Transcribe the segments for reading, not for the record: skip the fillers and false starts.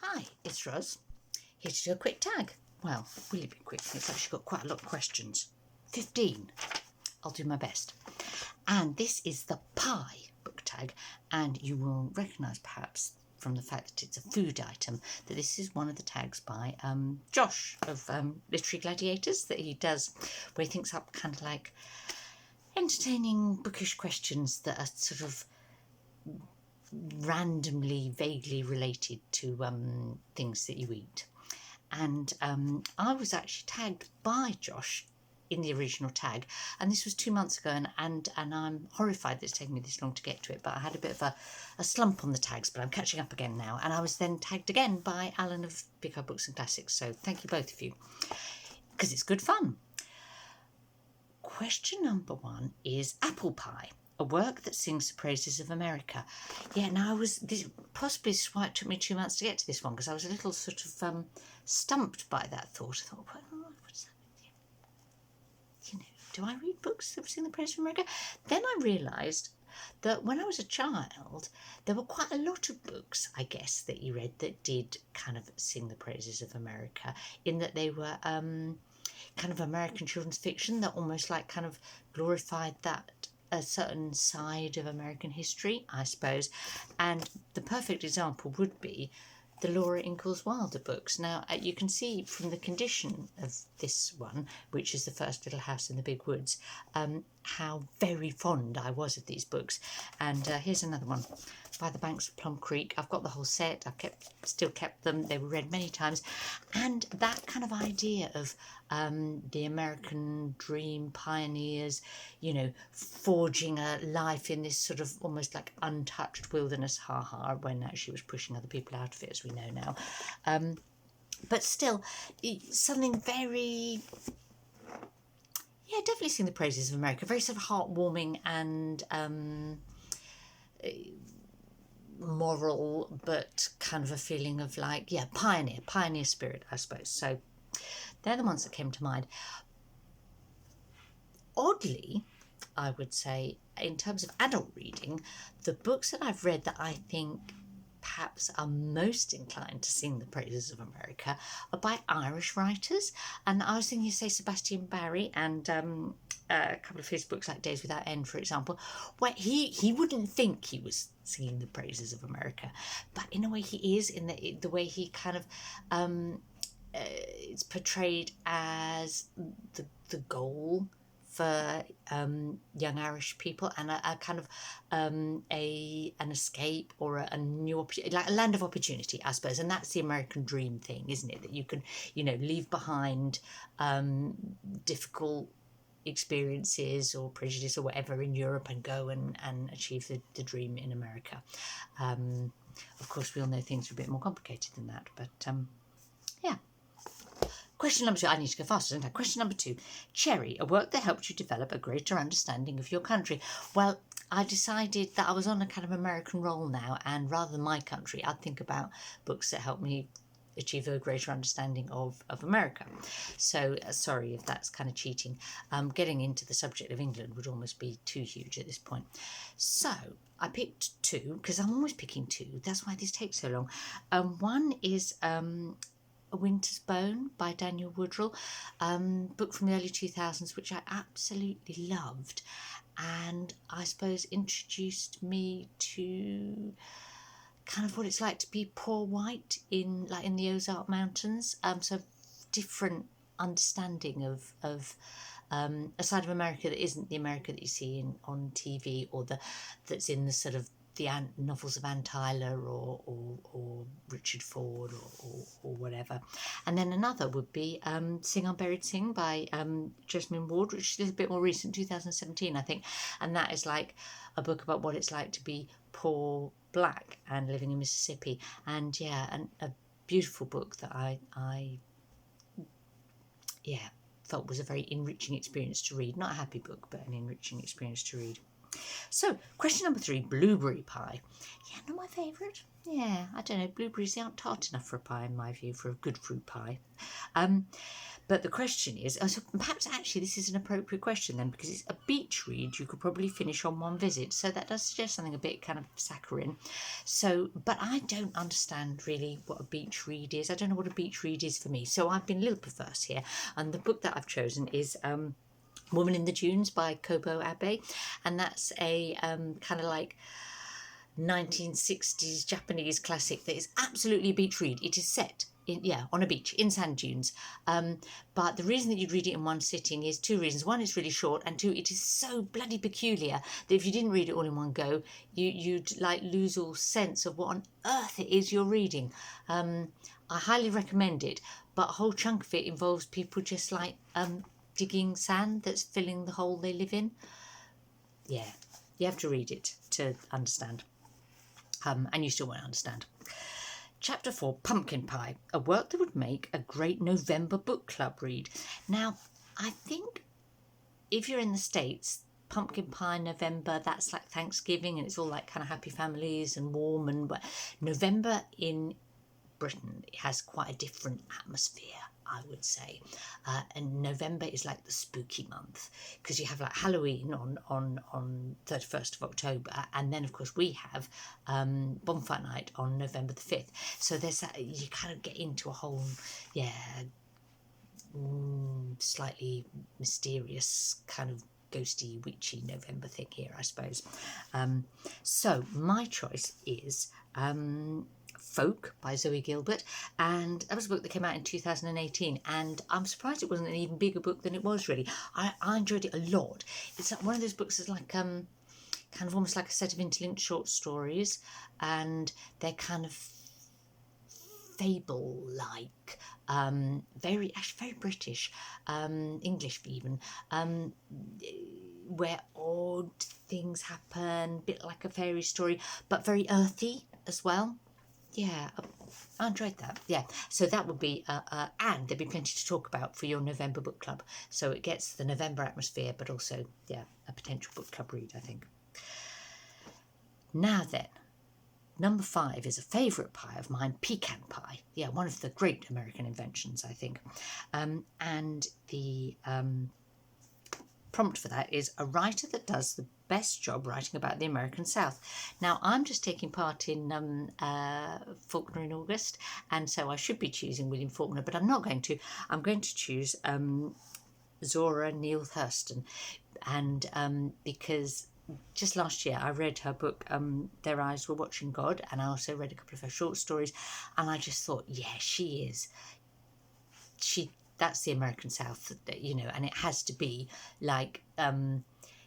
Hi, it's Ros. Here to do a quick tag. Well, will it be quick? It's actually got quite a lot of questions. 15. I'll do my best. And this is the pie book tag, and you will recognise perhaps from the fact that it's a food item that this is one of the tags by Josh of Literary Gladiators that he does, where he thinks up kind of like entertaining bookish questions that are sort of randomly, vaguely related to things that you eat. And I was actually tagged by Josh in the original tag, and this was 2 months ago, and I'm horrified that it's taken me this long to get to it, but I had a bit of a slump on the tags, but I'm catching up again now, and I was then tagged again by Alan of Pick Up Books and Classics, so thank you both of you, because it's good fun. Question number 1 is Apple Pie, a work that sings the praises of America. Yeah, now possibly this is why it took me 2 months to get to this one, because I was a little sort of stumped by that thought. I thought, what's that? You know, do I read books that sing the praises of America? Then I realised that when I was a child, there were quite a lot of books, I guess, that you read that did kind of sing the praises of America, in that they were kind of American children's fiction that almost like kind of glorified that a certain side of American history, I suppose. And the perfect example would be the Laura Ingalls Wilder books. Now, you can see from the condition of this one, which is The First Little House in the Big Woods, how very fond I was of these books. And here's another one, By the Banks of Plum Creek. I've got the whole set. I've still kept them. They were read many times. And that kind of idea of the American dream, pioneers, you know, forging a life in this sort of almost like untouched wilderness, when actually was pushing other people out of it, as we know now. But still, something very... Yeah, definitely sing the praises of America. Very sort of heartwarming and moral, but kind of a feeling of like, yeah, pioneer spirit, I suppose. So they're the ones that came to mind. Oddly, I would say, in terms of adult reading, the books that I've read that I think perhaps are most inclined to sing the praises of America are by Irish writers. And I was thinking, say, Sebastian Barry and a couple of his books like Days Without End, for example, where he wouldn't think he was singing the praises of America, but in a way he is, in the way he kind of it's portrayed as the goal for young Irish people, and a kind of an escape or a new opportunity, like a land of opportunity, I suppose. And that's the American dream thing, isn't it? That you can, you know, leave behind difficult experiences or prejudice or whatever in Europe and go and achieve the dream in America. Of course, we all know things are a bit more complicated than that, but yeah. Question number 2. I need to go faster, don't I? Question number 2. Cherry, a work that helped you develop a greater understanding of your country. Well, I decided that I was on a kind of American roll now, and rather than my country, I'd think about books that helped me achieve a greater understanding of America. So, sorry if that's kind of cheating. Getting into the subject of England would almost be too huge at this point. So, I picked 2, because I'm always picking 2. That's why this takes so long. One is... A Winter's Bone by Daniel Woodrell, book from the early 2000s, which I absolutely loved, and I suppose introduced me to kind of what it's like to be poor white in the Ozark Mountains. So different understanding of a side of America that isn't the America that you see on TV, or that's in the sort of the novels of Anne Tyler or Richard Ford or whatever. And then another would be Sing Unburied Sing by Jesmyn, which is a bit more recent, 2017, I think. And that is like a book about what it's like to be poor black and living in Mississippi. And yeah, a beautiful book that I felt was a very enriching experience to read. Not a happy book, but an enriching experience to read. So, question number 3, blueberry pie. Yeah, not my favourite. Yeah, I don't know, blueberries aren't tart enough for a pie in my view, for a good fruit pie. But the question is, so perhaps actually this is an appropriate question then, because it's a beach read you could probably finish on one visit. So that does suggest something a bit kind of saccharine. So, but I don't understand really what a beach read is. I don't know what a beach read is for me. So I've been a little perverse here. And the book that I've chosen is Woman in the Dunes by Kobo Abe. And that's a kind of like 1960s Japanese classic that is absolutely a beach read. It is set on a beach in sand dunes. But the reason that you'd read it in one sitting is 2 reasons. 1, it's really short, and 2, it is so bloody peculiar that if you didn't read it all in one go, you'd like lose all sense of what on earth it is you're reading. I highly recommend it, but a whole chunk of it involves people just like digging sand that's filling the hole they live in. Yeah, you have to read it to understand. And you still won't understand. Chapter 4, Pumpkin Pie, a work that would make a great November book club read. Now, I think if you're in the States, pumpkin pie November, that's like Thanksgiving, and it's all like kind of happy families and warm. And but November in Britain, it has quite a different atmosphere, I would say. And November is like the spooky month, because you have like Halloween on 31st of October, and then of course we have Bonfire Night on November the 5th. So there's that, you kind of get into a whole slightly mysterious kind of ghosty witchy November thing here, I suppose. So my choice is Folk by Zoe Gilbert, and that was a book that came out in 2018, and I'm surprised it wasn't an even bigger book than it was. Really, I enjoyed it a lot. It's like one of those books that's like kind of almost like a set of interlinked short stories, and they're kind of fable-like, very British, English even, where odd things happen, a bit like a fairy story, but very earthy as well. Yeah, I enjoyed that. Yeah, so that would be, and there'd be plenty to talk about for your November book club. So it gets the November atmosphere, but also, a potential book club read, I think. Now then, number 5 is a favourite pie of mine, pecan pie. Yeah, one of the great American inventions, I think. And the prompt for that is a writer that does the best job writing about the American South. Now, I'm just taking part in Faulkner in August, and so I should be choosing William Faulkner, but I'm not going to. I'm going to choose Zora Neale Hurston, and because just last year I read her book Their Eyes Were Watching God, and I also read a couple of her short stories, and I just thought, that's the American South, and it has to be like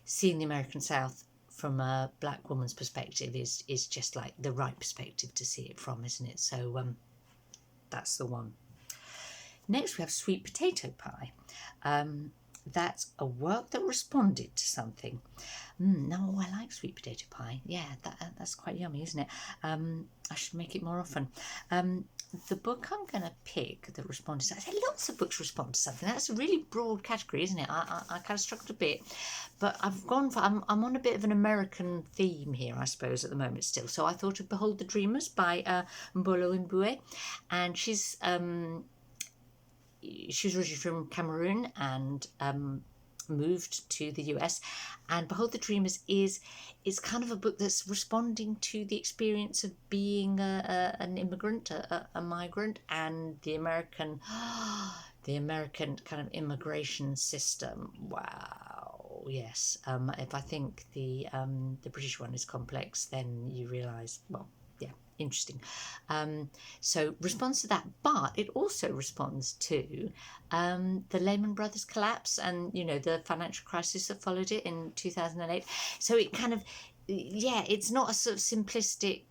seeing the American South from a black woman's perspective is just like the right perspective to see it from, isn't it? So that's the one. Next we have Sweet Potato Pie. That's a work that responded to something. No, I like sweet potato pie. Yeah, that's quite yummy, isn't it? I should make it more often. The book I'm going to pick that responded to, I say lots of books respond to something. That's a really broad category, isn't it? I kind of struggled a bit, but I've gone for, I'm on a bit of an American theme here, I suppose, at the moment still. So I thought of Behold the Dreamers by Mbue, and she's originally from Cameroon and moved to the US, and Behold the Dreamers is kind of a book that's responding to the experience of being an immigrant, a migrant, and the American kind of immigration system. Wow, yes. If I think the British one is complex, then you realise, well, yeah, interesting. So responds to that, but it also responds to the Lehman Brothers collapse and the financial crisis that followed it in 2008. So it kind of, it's not a sort of simplistic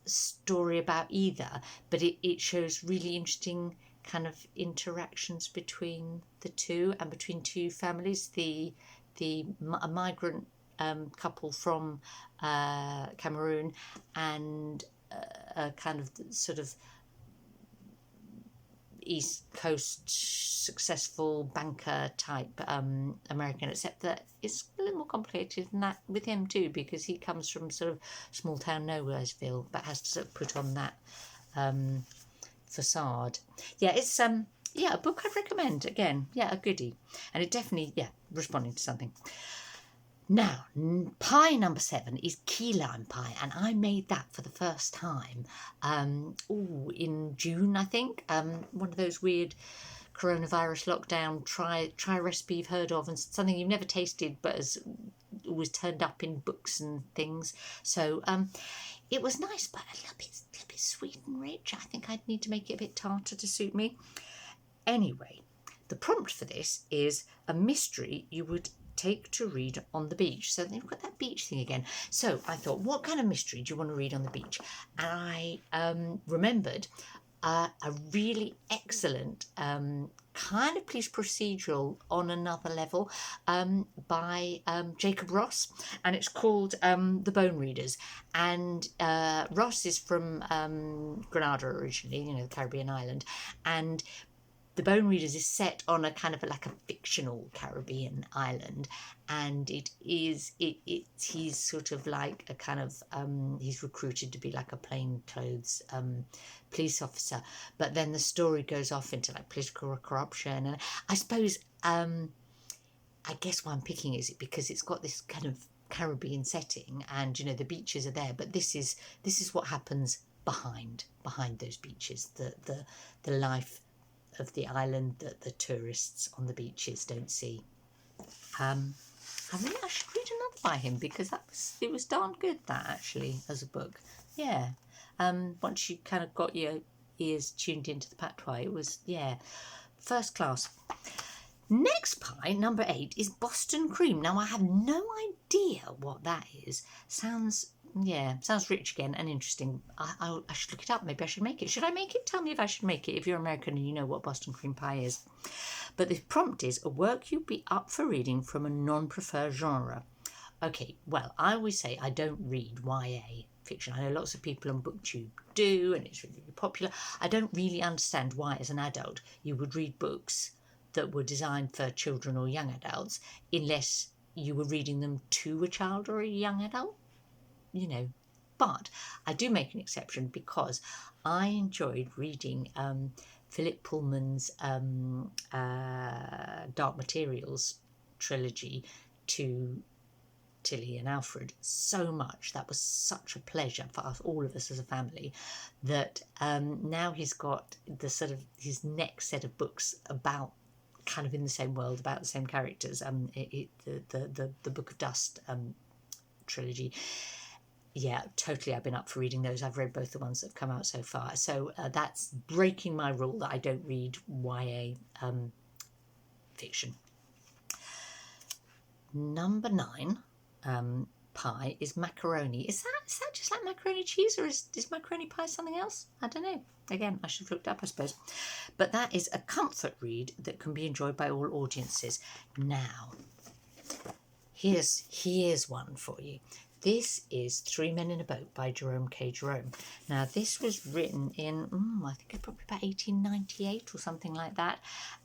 story about either, but it shows really interesting kind of interactions between the two and between two families. A migrant couple from Cameroon and a kind of sort of East Coast successful banker type American, except that it's a little more complicated than that with him too, because he comes from sort of small town Nowheresville, but has to sort of put on that facade. Yeah, it's a book I'd recommend. Again, yeah, a goodie, and it definitely responding to something. Now, pie number 7 is key lime pie, and I made that for the first time in June, I think. One of those weird coronavirus lockdown try recipe you've heard of, and something you've never tasted but has always turned up in books and things. So it was nice, but a little bit sweet and rich. I think I'd need to make it a bit tartar to suit me. Anyway, the prompt for this is a mystery you would take to read on the beach. So they've got that beach thing again. So I thought, what kind of mystery do you want to read on the beach? And I remembered a really excellent kind of police procedural on another level by Jacob Ross, and it's called The Bone Readers. And Ross is from Grenada originally, the Caribbean island, and The Bone Readers is set on a kind of like a fictional Caribbean island, and he's sort of like a kind of he's recruited to be like a plainclothes police officer, but then the story goes off into like political corruption, and I suppose I guess why I'm picking is it because it's got this kind of Caribbean setting, and the beaches are there, but this is what happens behind those beaches, the life of the island that the tourists on the beaches don't see. I should read another by him, because it was darn good, that actually, as a book. Yeah. Once you kind of got your ears tuned into the patois, it was first class. Next pie, number 8, is Boston Cream. Now I have no idea what that is. Sounds rich again and interesting. I should look it up. Maybe I should make it. Should I make it? Tell me if I should make it, if you're American and you know what Boston cream pie is. But the prompt is a work you'd be up for reading from a non-preferred genre. Okay, well, I always say I don't read YA fiction. I know lots of people on BookTube do, and it's really, really popular. I don't really understand why, as an adult, you would read books that were designed for children or young adults, unless you were reading them to a child or a young adult. But I do make an exception, because I enjoyed reading Philip Pullman's Dark Materials trilogy to Tilly and Alfred so much. That was such a pleasure for us, all of us as a family, that now he's got the sort of his next set of books about kind of in the same world, about the same characters, the Book of Dust trilogy. Yeah, totally. I've been up for reading those. I've read both the ones that have come out so far. So that's breaking my rule that I don't read YA fiction. Number 9 pie is macaroni. Is that just like macaroni cheese, or is macaroni pie something else? I don't know. Again, I should have looked up, I suppose. But that is a comfort read that can be enjoyed by all audiences. Now, here's one for you. This is 3 Men in a Boat by Jerome K. Jerome. Now, this was written in, I think it's probably about 1898 or something like that.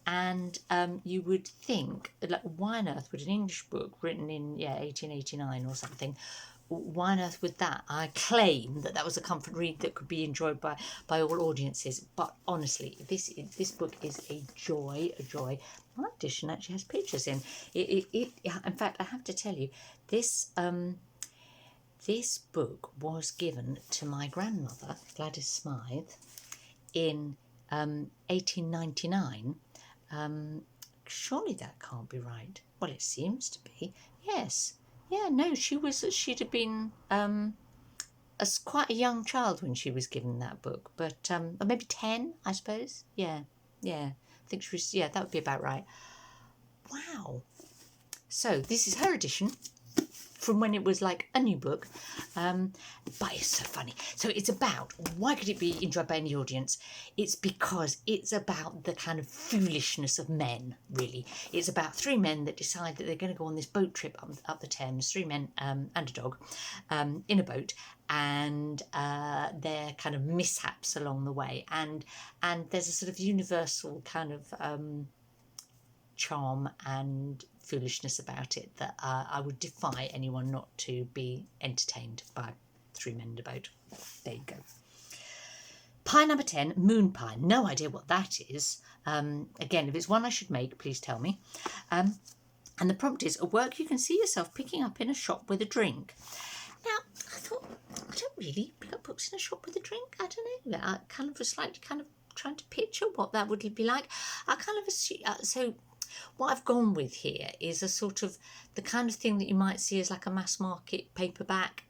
And you would think, like, why on earth would an English book written in, 1889 or something, why on earth would that? I claim that was a comfort read that could be enjoyed by all audiences. But honestly, this book is a joy. My edition actually has pictures in. In fact, I have to tell you, this book was given to my grandmother, Gladys Smythe, in 1899. Surely that can't be right. Well, it seems to be. Yes. Yeah, no, she'd have been as quite a young child when she was given that book, but or maybe 10, I suppose. Yeah. I think she was, that would be about right. Wow. So this is her edition. from when it was like a new book. But it's so funny. So it's about, why could it be enjoyed by any audience? It's because it's about the kind of foolishness of men, really. It's about three men that decide that they're going to go on this boat trip up the Thames, three men and a dog, in a boat, and their kind of mishaps along the way. And there's a sort of universal kind of charm and foolishness about it that I would defy anyone not to be entertained by. Three men in a boat. There you go. Pie number 10, moon pie. No idea what that is. Again, if it's one I should make, please tell me. And the prompt is, a work you can see yourself picking up in a shop with a drink. Now, I thought, I don't really pick up books in a shop with a drink. I don't know. I kind of was slightly kind of trying to picture what that would be like. I kind of assume, so what I've gone with here is a sort of the kind of thing that you might see as like a mass market paperback,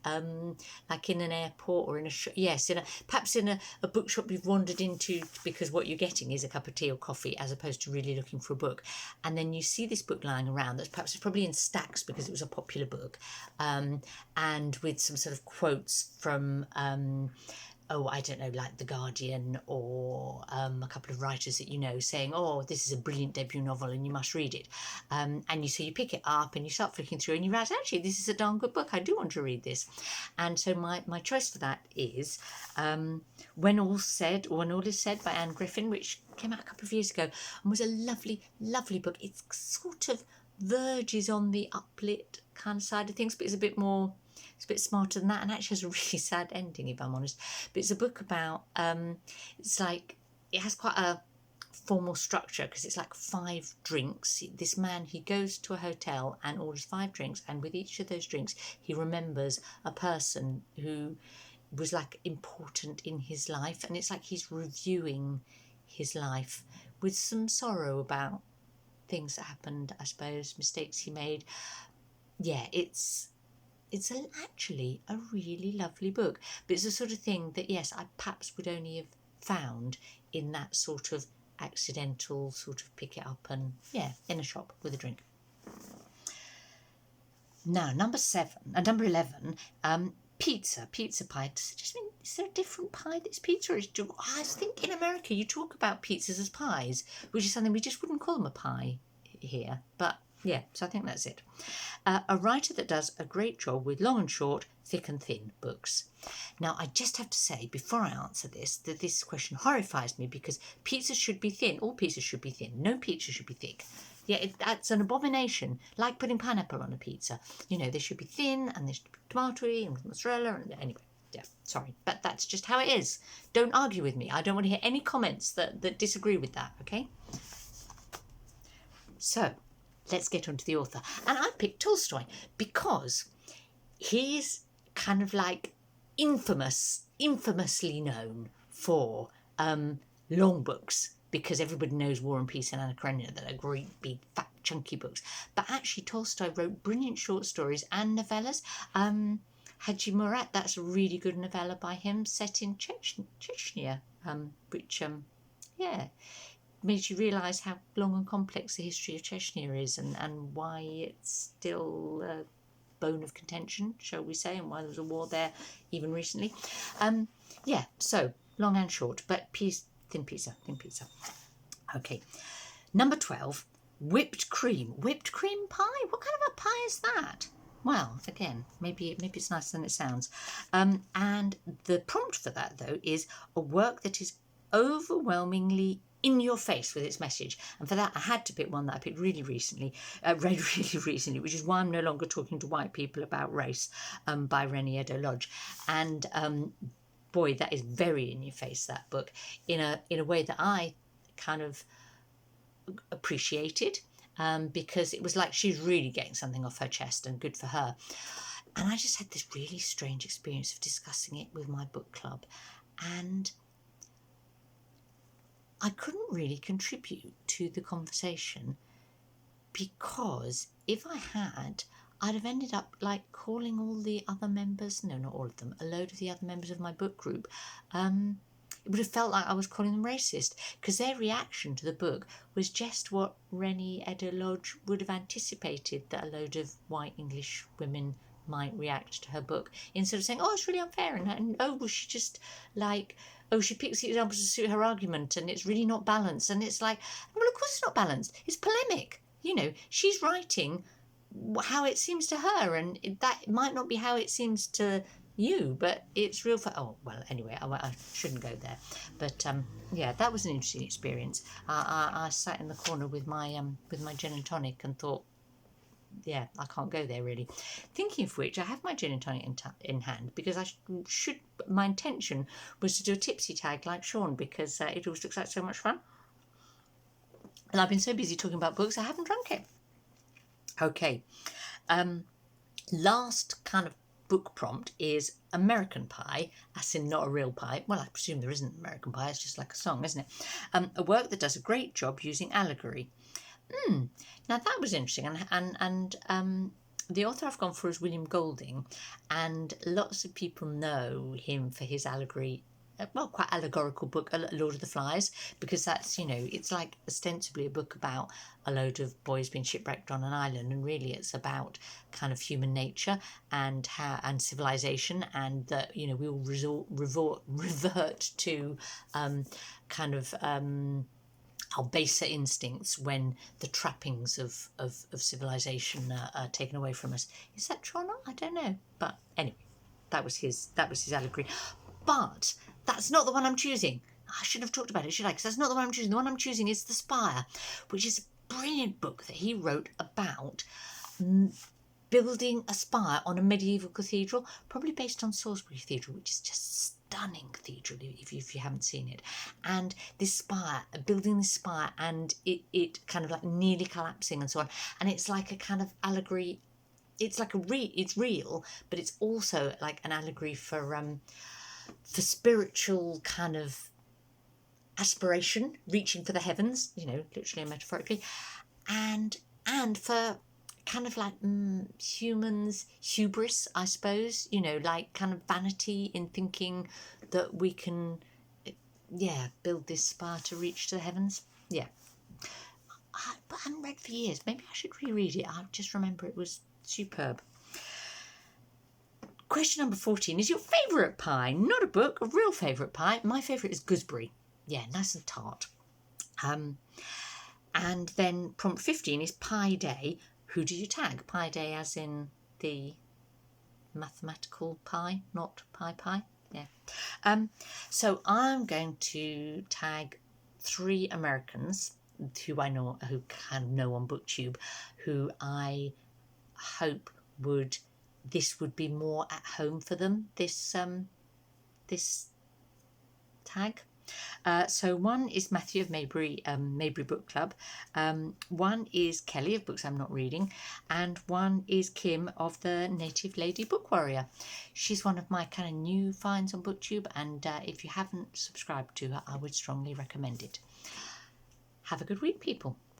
like in an airport or in a yes, perhaps in a bookshop you've wandered into because what you're getting is a cup of tea or coffee as opposed to really looking for a book, and then you see this book lying around that's perhaps probably in stacks because it was a popular book, and with some sort of quotes from I don't know, like The Guardian or a couple of writers that you know saying, oh, this is a brilliant debut novel and you must read it. And so you pick it up and you start flicking through and you realize, actually, this is a darn good book. I do want to read this. And so my choice for that is When All is Said by Anne Griffin, which came out a couple of years ago and was a lovely, lovely book. It sort of verges on the uplit kind of side of things, but it's a bit more... It's a bit smarter than that, and actually has a really sad ending, if I'm honest. But it's a book about, it's like, it has quite a formal structure because it's like 5 drinks. This man, he goes to a hotel and orders 5 drinks, and with each of those drinks, he remembers a person who was like important in his life, and it's like he's reviewing his life with some sorrow about things that happened, I suppose, mistakes he made. Yeah, it's actually a really lovely book, but it's the sort of thing that, yes, I perhaps would only have found in that sort of accidental sort of pick it up and, yeah, in a shop with a drink. Now, number 11, pizza pie. Does it just mean, is there a different pie that's pizza? I think in America you talk about pizzas as pies, which is something we just wouldn't call them a pie here, but... yeah, so I think that's it. A writer that does a great job with long and short, thick and thin books. Now, I just have to say, before I answer this, that this question horrifies me because pizzas should be thin. All pizzas should be thin. No pizza should be thick. Yeah, that's an abomination, like putting pineapple on a pizza. You know, they should be thin and they should be tomatoey and mozzarella. And anyway, yeah, sorry. But that's just how it is. Don't argue with me. I don't want to hear any comments that disagree with that, okay? So... let's get on to the author. And I picked Tolstoy because he's kind of like infamously known for long books, because everybody knows War and Peace and Anna Karenina, that are great, big, fat, chunky books. But actually, Tolstoy wrote brilliant short stories and novellas. Haji Murat, that's a really good novella by him, set in Chechnya, which, yeah... made you realise how long and complex the history of Chechnya is and why it's still a bone of contention, shall we say, and why there was a war there even recently. Yeah, so long and short, but thin pizza. Okay, number 12, whipped cream pie. What kind of a pie is that? Well, again, maybe it's nicer than it sounds. And the prompt for that, though, is a work that is overwhelmingly in your face with its message, and for that I had to pick one that I picked read really recently, which is Why I'm No Longer Talking to White People About Race, by Reni Eddo Lodge. And boy, that is very in your face, that book, in a way that I kind of appreciated, because it was like she was really getting something off her chest, and good for her. And I just had this really strange experience of discussing it with my book club, and I couldn't really contribute to the conversation, because if I had, I'd have ended up like calling all the other members, no, not all of them, a load of the other members of my book group. It would have felt like I was calling them racist, because their reaction to the book was just what Reni Eddo Lodge would have anticipated that a load of white English women might react to her book, instead of saying, oh, it's really unfair, and oh, well, she just like, oh, she picks the examples to suit her argument, and it's really not balanced. And it's like, well, of course it's not balanced. It's polemic. You know, she's writing how it seems to her, and that might not be how it seems to you, but it's real for, oh, well, anyway, I shouldn't go there. But yeah, that was an interesting experience. I sat in the corner with my gin and tonic and thought, yeah, I can't go there really. Thinking of which, I have my gin and tonic in hand, because I should. My intention was to do a tipsy tag like Sean, because it always looks like so much fun. And I've been so busy talking about books, I haven't drunk it. Okay, last kind of book prompt is American Pie, as in not a real pie. Well, I presume there isn't American Pie, it's just like a song, isn't it? A work that does a great job using allegory. Now that was interesting, and the author I've gone for is William Golding, and lots of people know him for his allegory, well, quite allegorical book, Lord of the Flies, because that's, you know, it's like ostensibly a book about a load of boys being shipwrecked on an island, and really it's about kind of human nature and civilization, and that, you know, we all revert to kind of our baser instincts when the trappings of civilization are taken away from us. Is that true or not? I don't know. But anyway, that was his allegory. But that's not the one I'm choosing. I shouldn't have talked about it, should I? Because that's not the one I'm choosing. The one I'm choosing is The Spire, which is a brilliant book that he wrote about building a spire on a medieval cathedral, probably based on Salisbury Cathedral, which is just stunning cathedral if you haven't seen it. And this spire, building this spire, and it kind of like nearly collapsing and so on. And it's like a kind of allegory. It's like it's real, but it's also like an allegory for spiritual kind of aspiration, reaching for the heavens, you know, literally and metaphorically, and for kind of like humans' hubris, I suppose, you know, like kind of vanity in thinking that we can, yeah, build this spire to reach to the heavens. Yeah. But I haven't read for years. Maybe I should reread it. I just remember it was superb. Question number 14 is your favourite pie. Not a book, a real favourite pie. My favourite is gooseberry. Yeah, nice and tart. And then prompt 15 is Pie Day. Who do you tag? Pie Day as in the mathematical pi, not pie. Yeah. So I'm going to tag 3 Americans who I know, who kind of know on BookTube, who I hope this would be more at home for them, this tag. So one is Matthew of Mayberry Bookclub, one is Kelly of Books I'm Not Reading, and one is Kim of the Native Lady Book Warrior. She's one of my kind of new finds on BookTube, and if you haven't subscribed to her, I would strongly recommend it. Have a good week, people.